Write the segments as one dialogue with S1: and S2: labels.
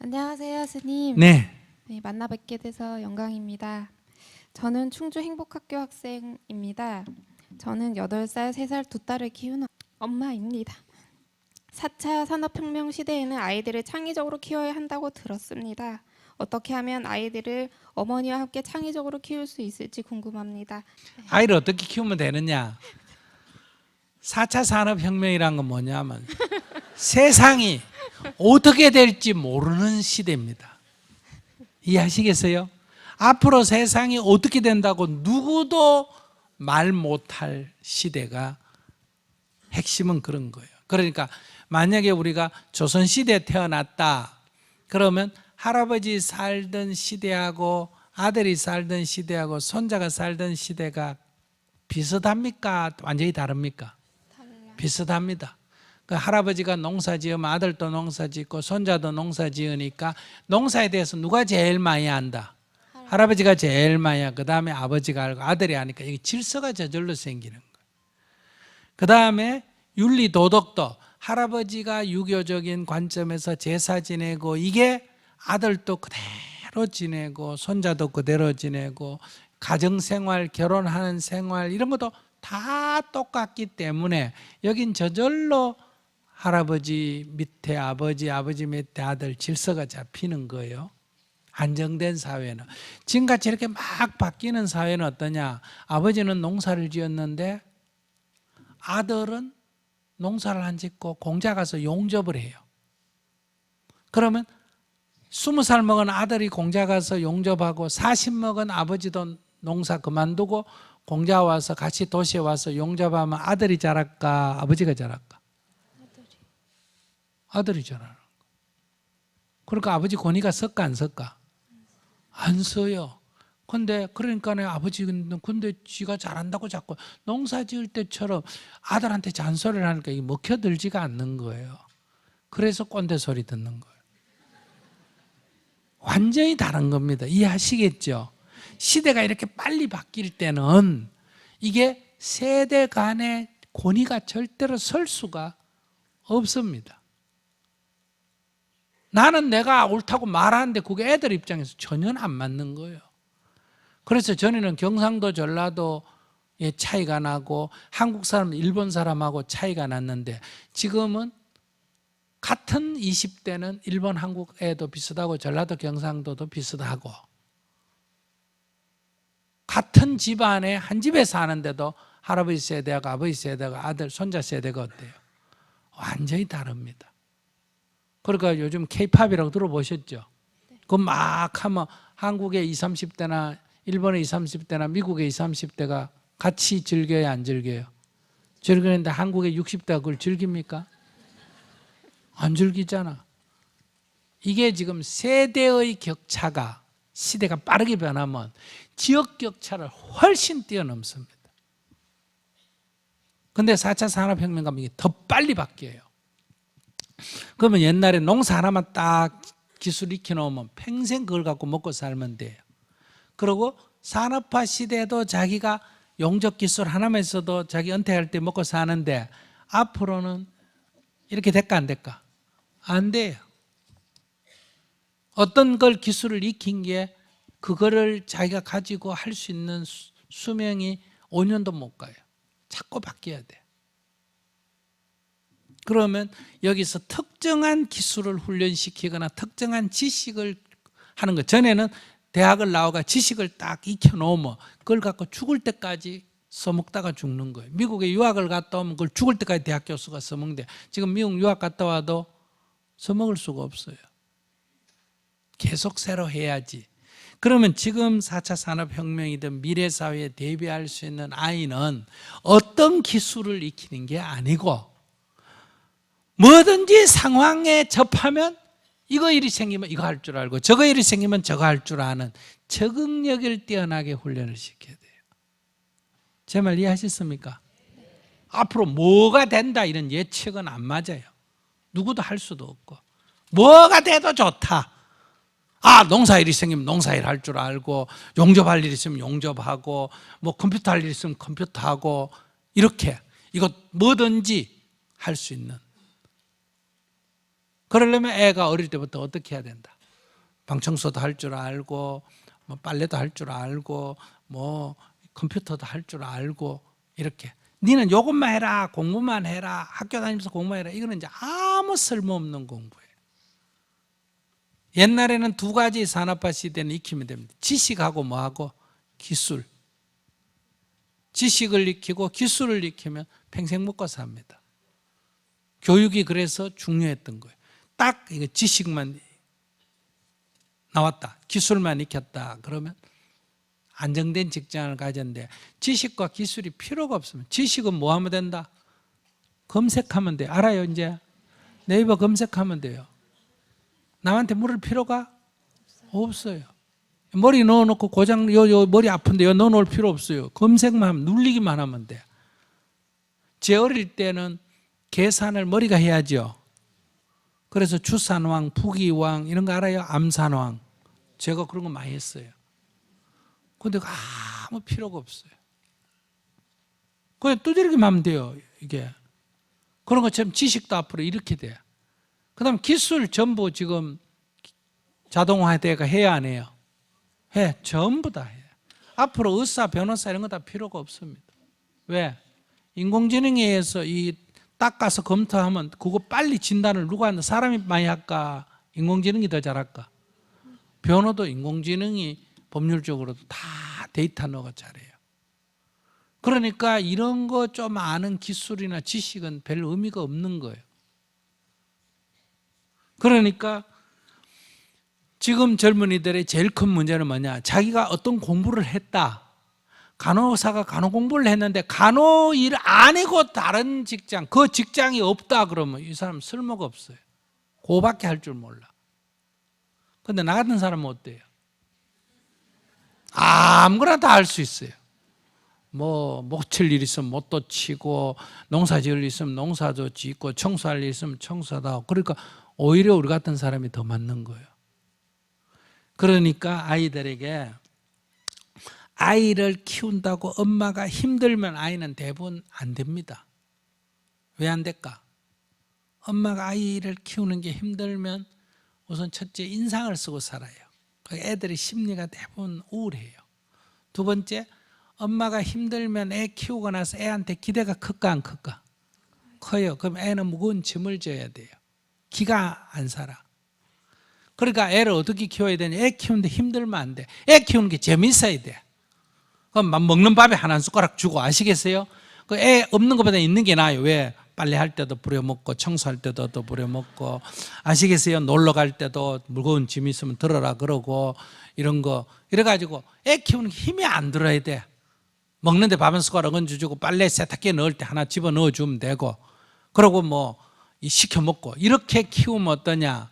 S1: 안녕하세요, 스님.
S2: 네.
S1: 네, 만나 뵙게 돼서 영광입니다. 저는 충주 행복학교 학생입니다. 저는 8살, 3살 두 딸을 키우는 엄마입니다. 4차 산업혁명 시대에는 아이들을 창의적으로 키워야 한다고 들었습니다. 어떻게 하면 아이들을 어머니와 함께 창의적으로 키울 수 있을지 궁금합니다.
S2: 아이를 어떻게 키우면 되느냐? 4차 산업혁명이란 건 뭐냐면 세상이 어떻게 될지 모르는 시대입니다. 이해하시겠어요? 앞으로 세상이 어떻게 된다고 누구도 말 못할 시대가 핵심은 그런 거예요. 그러니까 만약에 우리가 조선시대에 태어났다 그러면 할아버지 살던 시대하고 아들이 살던 시대하고 손자가 살던 시대가 비슷합니까? 완전히 다릅니까? 비슷합니다. 그 할아버지가 농사 지으면 아들도 농사 짓고 손자도 농사 지으니까 농사에 대해서 누가 제일 많이 안다? 할아버지가 제일 많이 하고 그 다음에 아버지가 알고 아들이 하니까 이게 질서가 저절로 생기는 거예요. 그 다음에 윤리 도덕도 할아버지가 유교적인 관점에서 제사 지내고 이게 아들도 그대로 지내고 손자도 그대로 지내고 가정생활, 결혼하는 생활 이런 것도 다 똑같기 때문에 여긴 저절로 할아버지 밑에 아버지, 아버지 밑에 아들 질서가 잡히는 거예요. 안정된 사회는. 지금같이 이렇게 막 바뀌는 사회는 어떠냐? 아버지는 농사를 지었는데 아들은 농사를 안 짓고 공장 가서 용접을 해요. 그러면 20살 먹은 아들이 공장 가서 용접하고 40 먹은 아버지도 농사 그만두고 공장 와서 같이 도시에 와서 용접하면 아들이 잘할까 아버지가 잘할까? 아들이 잘하는 거. 그러니까 아버지 권위가 설까 안 설까? 안 써요. 근데 그러니까 아버지는 근데 지가 잘한다고 자꾸 농사 지을 때처럼 아들한테 잔소리를 하니까 이게 먹혀들지가 않는 거예요. 그래서 꼰대 소리 듣는 거예요. 완전히 다른 겁니다. 이해하시겠죠? 시대가 이렇게 빨리 바뀔 때는 이게 세대 간의 권위가 절대로 설 수가 없습니다. 나는 내가 옳다고 말하는데 그게 애들 입장에서 전혀 안 맞는 거예요. 그래서 전에는 경상도 전라도의 차이가 나고 한국 사람 일본 사람하고 차이가 났는데 지금은 같은 20대는 일본 한국 애도 비슷하고 전라도 경상도도 비슷하고 같은 집안에 한 집에 사는데도 할아버지 세대하고 아버지 세대가 아들 손자 세대가 어때요? 완전히 다릅니다. 그러니까 요즘 K-팝이라고 들어보셨죠? 그 막 하면 한국의 20, 30대나 일본의 20, 30대나 미국의 20, 30대가 같이 즐겨요, 안 즐겨요? 즐기는데 한국의 60대가 그걸 즐깁니까? 안 즐기잖아. 이게 지금 세대의 격차가 시대가 빠르게 변하면 지역 격차를 훨씬 뛰어넘습니다. 근데 4차 산업혁명 가면 이게 더 빨리 바뀌어요. 그러면 옛날에 농사 하나만 딱 기술 익혀 놓으면 평생 그걸 갖고 먹고 살면 돼요. 그리고 산업화 시대에도 자기가 용접 기술 하나만 있어도 자기 은퇴할 때 먹고 사는데 앞으로는 이렇게 될까 안 될까? 안 돼요. 어떤 걸 기술을 익힌 게 그거를 자기가 가지고 할 수 있는 수명이 5년도 못 가요. 자꾸 바뀌어야 돼. 그러면 여기서 특정한 기술을 훈련시키거나 특정한 지식을 하는 거. 전에는 대학을 나와가 지식을 딱 익혀놓으면 그걸 갖고 죽을 때까지 써먹다가 죽는 거예요. 미국에 유학을 갔다 오면 그걸 죽을 때까지 대학 교수가 써먹는데 지금 미국 유학 갔다 와도 써먹을 수가 없어요. 계속 새로 해야지. 그러면 지금 4차 산업혁명이든 미래사회에 대비할 수 있는 아이는 어떤 기술을 익히는 게 아니고 뭐든지 상황에 접하면 이거 일이 생기면 이거 할 줄 알고 저거 일이 생기면 저거 할 줄 아는 적응력을 뛰어나게 훈련을 시켜야 돼요. 제 말 이해하셨습니까? 앞으로 뭐가 된다 이런 예측은 안 맞아요. 누구도 할 수도 없고 뭐가 돼도 좋다. 농사일이 생기면 농사일 할 줄 알고 용접할 일 있으면 용접하고 뭐 컴퓨터 할 일 있으면 컴퓨터하고 이렇게 이거 뭐든지 할 수 있는 그러려면 애가 어릴 때부터 어떻게 해야 된다? 방청소도 할 줄 알고, 뭐 빨래도 할 줄 알고, 뭐 컴퓨터도 할 줄 알고, 이렇게. 니는 요것만 해라, 공부만 해라, 학교 다니면서 공부만 해라. 이거는 이제 아무 쓸모없는 공부예요. 옛날에는 두 가지 산업화 시대는 익히면 됩니다. 지식하고 뭐하고? 기술. 지식을 익히고 기술을 익히면 평생 먹고 삽니다. 교육이 그래서 중요했던 거예요. 딱 이거 지식만 나왔다, 기술만 익혔다 그러면 안정된 직장을 가졌는데, 지식과 기술이 필요가 없으면, 지식은 뭐 하면 된다? 검색하면 돼요. 알아요? 이제 네이버 검색하면 돼요. 남한테 물을 필요가 없어요. 머리 넣어놓고 고장, 요 머리 아픈데 요 넣어놓을 필요 없어요. 검색만 하면, 눌리기만 하면 돼. 제 어릴 때는 계산을 머리가 해야죠. 그래서 주산왕, 부기왕 이런 거 알아요? 암산왕. 제가 그런 거 많이 했어요. 근데 아무 필요가 없어요. 그냥 두드리기만 하면 돼요, 이게. 그런 것처럼 지식도 앞으로 이렇게 돼요. 그 다음 기술 전부 지금 자동화돼가 해야 안 해요? 해. 전부 다 해요. 앞으로 의사, 변호사 이런 거 다 필요가 없습니다. 왜? 인공지능에 의해서 이 닦아서 검토하면 그거 빨리 진단을 누가 하는, 사람이 많이 할까? 인공지능이 더 잘할까? 변호도 인공지능이 법률적으로도 다 데이터 넣어가 잘해요. 그러니까 이런 거 좀 아는 기술이나 지식은 별 의미가 없는 거예요. 그러니까 지금 젊은이들의 제일 큰 문제는 뭐냐? 자기가 어떤 공부를 했다. 간호사가 간호 공부를 했는데 간호 일 아니고 다른 직장, 그 직장이 없다 그러면 이 사람 쓸모가 없어요. 그거밖에 할 줄 몰라. 근데 나 같은 사람은 어때요? 아무거나 다 할 수 있어요. 뭐 못 칠 일 있으면 못도 치고, 농사 지을 일 있으면 농사도 짓고, 청소할 일 있으면 청소도 하고. 그러니까 오히려 우리 같은 사람이 더 맞는 거예요. 그러니까 아이들에게, 아이를 키운다고 엄마가 힘들면 아이는 대부분 안 됩니다. 왜 안 될까? 엄마가 아이를 키우는 게 힘들면 우선 첫째 인상을 쓰고 살아요. 애들의 심리가 대부분 우울해요. 두 번째, 엄마가 힘들면 애 키우고 나서 애한테 기대가 클까 안 클까? 커요. 그럼 애는 무거운 짐을 져야 돼요. 기가 안 살아. 그러니까 애를 어떻게 키워야 되냐? 애 키우는데 힘들면 안 돼. 애 키우는 게 재밌어야 돼. 그럼 먹는 밥에 한 숟가락 주고, 아시겠어요? 그 애 없는 것보다 있는 게 나아요. 왜? 빨래할 때도 부려먹고, 청소할 때도 또 부려먹고, 아시겠어요? 놀러 갈 때도 무거운 짐 있으면 들어라 그러고, 이런 거. 이래가지고 애 키우는 게 힘이 안 들어야 돼. 먹는데 밥 한 숟가락 얹어주고, 빨래 세탁기에 넣을 때 하나 집어 넣어주면 되고, 그러고 뭐 시켜 먹고, 이렇게 키우면 어떠냐?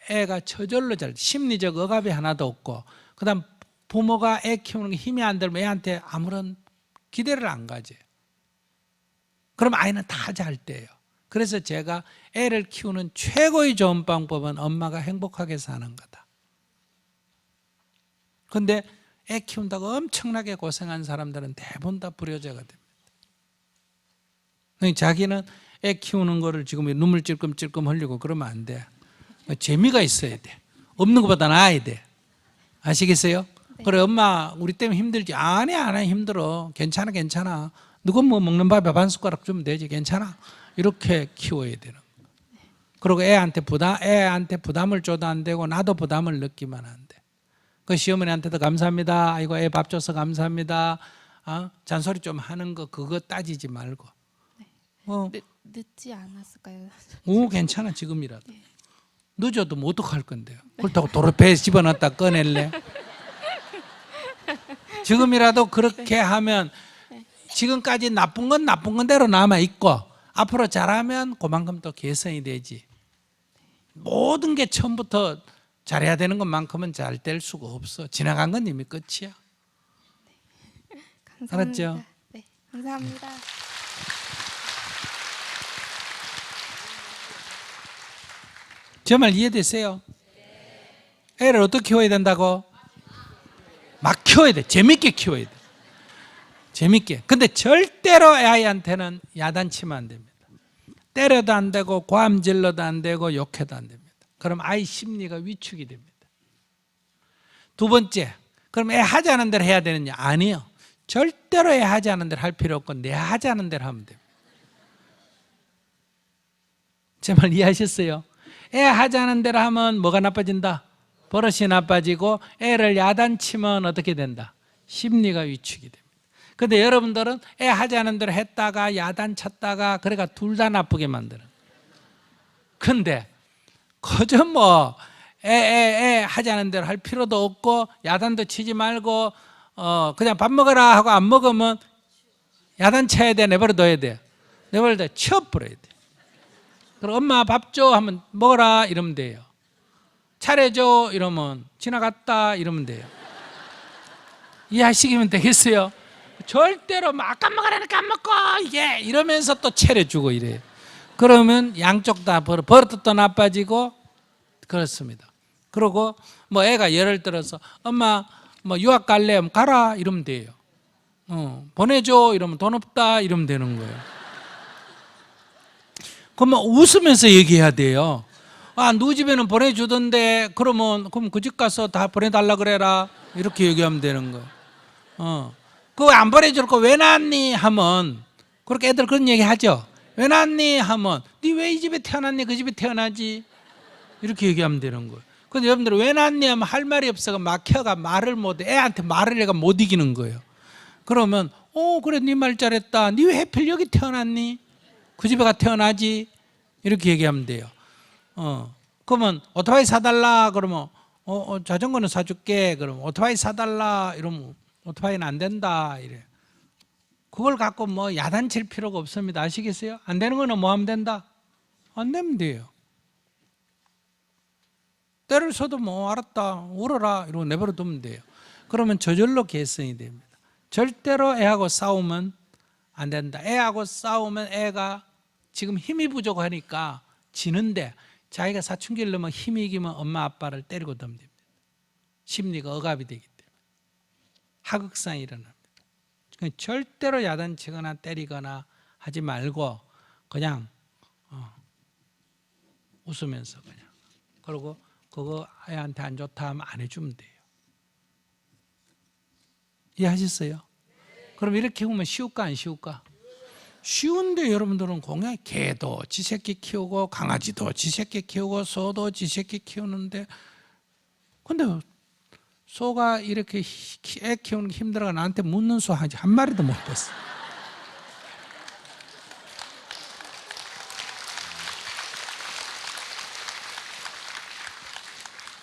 S2: 애가 저절로 잘, 심리적 억압이 하나도 없고, 그 다음 부모가 애 키우는 게 힘이 안 들면 애한테 아무런 기대를 안 가져요. 그럼 아이는 다 잘 돼요. 그래서 제가 애를 키우는 최고의 좋은 방법은 엄마가 행복하게 사는 거다. 그런데 애 키운다고 엄청나게 고생한 사람들은 대부분 다 불효자가 됩니다. 자기는 애 키우는 거를 지금 눈물 찔끔찔끔 흘리고 그러면 안 돼. 재미가 있어야 돼. 없는 것보다 나아야 돼. 아시겠어요? 네. 그래, 엄마 우리 때문에 힘들지? 아니 힘들어. 괜찮아 괜찮아. 누군 뭐 먹는 밥에 반 숟가락 주면 되지. 괜찮아. 이렇게 키워야 되는 거야. 그리고 애한테 부담을 줘도 안 되고 나도 부담을 느끼면 안 돼. 그 시어머니한테도 감사합니다. 아이고 애 밥 줘서 감사합니다. 잔소리 좀 하는 거 그거 따지지 말고.
S1: 네. 늦지 않았을까요?
S2: 오, 괜찮아 지금이라도. 네. 늦어도 뭐 어떡할 건데요. 그렇다고 도로 배에 집어넣었다 꺼낼래? 지금이라도 그렇게 하면 지금까지 나쁜 건 나쁜 건대로 남아있고 앞으로 잘하면 그만큼 또 개선이 되지. 모든 게 처음부터 잘해야 되는 것만큼은 잘 될 수가 없어. 지나간 건 이미 끝이야.
S1: 네. 감사합니다.
S2: 알았죠?
S1: 네, 감사합니다.
S2: 제 말 이해되세요? 애를 어떻게 키워야 된다고? 막 키워야 돼. 재밌게 키워야 돼. 재밌게. 근데 절대로 아이한테는 야단치면 안 됩니다. 때려도 안 되고 고함질러도 안 되고 욕해도 안 됩니다. 그럼 아이 심리가 위축이 됩니다. 두 번째, 그럼 애 하지 않은 대로 해야 되느냐? 아니요. 절대로 애 하지 않은 대로 할 필요 없고 내 하지 않은 대로 하면 됩니다. 제 말 이해하셨어요? 애 하지 않은 대로 하면 뭐가 나빠진다? 버릇이 나빠지고 애를 야단치면 어떻게 된다? 심리가 위축이 됩니다. 근데 여러분들은 애 하지 않은 대로 했다가 야단쳤다가 그래가 둘 다 나쁘게 만드는. 근데 그저 뭐 애 하지 않은 대로 할 필요도 없고 야단도 치지 말고 그냥 밥 먹어라 하고 안 먹으면 야단 쳐야 돼? 내버려둬야 돼? 내버려둬 치워버려야 돼. 그럼 엄마 밥 줘 하면 먹어라 이러면 돼요. 차려줘 이러면 지나갔다 이러면 돼요. 이해하시면 되겠어요? 절대로 막 아까 먹으라니까 안 먹고 이게 이러면서 또 차려주고 이래요. 그러면 양쪽 다 버릇도 나빠지고 그렇습니다. 그리고 뭐 애가 예를 들어서 엄마 뭐 유학 갈래? 가라 이러면 돼요. 보내줘 이러면 돈 없다 이러면 되는 거예요. 그러면 웃으면서 얘기해야 돼요. 아, 누구 집에는 보내주던데 그럼 그 집 가서 다 보내달라 그래라 이렇게 얘기하면 되는 거예요. 그거 안 보내줄 거 왜 낳았니 하면 그렇게 애들 그런 얘기 하죠. 왜 낳았니 하면 니 왜 이 집에 태어났니? 그 집에 태어나지 이렇게 얘기하면 되는 거예요. 근데 여러분들 왜 낳았니 하면 할 말이 없어가 막혀가 말을 못해. 애한테 말을 해가 못 이기는 거예요. 그러면 그래 니 말 잘했다. 니 왜 하필 여기 태어났니? 그 집에 가 태어나지 이렇게 얘기하면 돼요. 그러면 오토바이 사달라 그러면 자전거는 사줄게. 그러면 오토바이 사달라 이러면 오토바이는 안 된다 이래. 그걸 갖고 뭐 야단칠 필요가 없습니다. 아시겠어요? 안 되는 거는 뭐 하면 된다? 안 되면 돼요. 때를 써도 뭐 알았다 울어라 이러고 내버려 두면 돼요. 그러면 저절로 개선이 됩니다. 절대로 애하고 싸우면 안 된다. 애하고 싸우면 애가 지금 힘이 부족하니까 지는데 자기가 사춘기를 넘어 힘이 이기면 엄마 아빠를 때리고 덤립니다. 심리가 억압이 되기 때문에 하극상이 일어납니다. 절대로 야단치거나 때리거나 하지 말고 그냥 웃으면서 그냥 그리고 그거 애한테 안 좋다 하면 안 해주면 돼요. 이해하셨어요? 그럼 이렇게 보면 쉬울까 안 쉬울까? 쉬운데 여러분들은 공약 개도 지 새끼 키우고 강아지도 지 새끼 키우고 소도 지 새끼 키우는데 근데 소가 이렇게 애 키우는 게 힘들어가 나한테 묻는 소 한 마리도 못 봤어.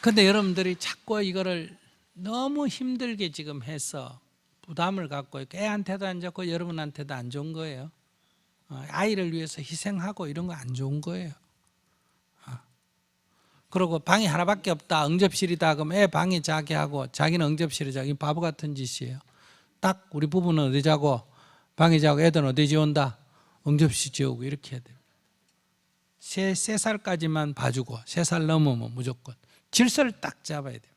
S2: 근데 여러분들이 자꾸 이거를 너무 힘들게 지금 해서 부담을 갖고 있고 애한테도 안 좋고 여러분한테도 안 좋은 거예요. 아이를 위해서 희생하고 이런 거 안 좋은 거예요. 그리고 방이 하나밖에 없다 응접실이다 그럼 애 방이 자기 하고 자기는 응접실에 자기 바보 같은 짓이에요. 딱 우리 부부는 어디 자고 방에 자고 애들은 어디 지온다 응접실 지우고 이렇게 해야 돼요. 3살까지만 봐주고 3살 넘으면 무조건 질서를 딱 잡아야 돼요.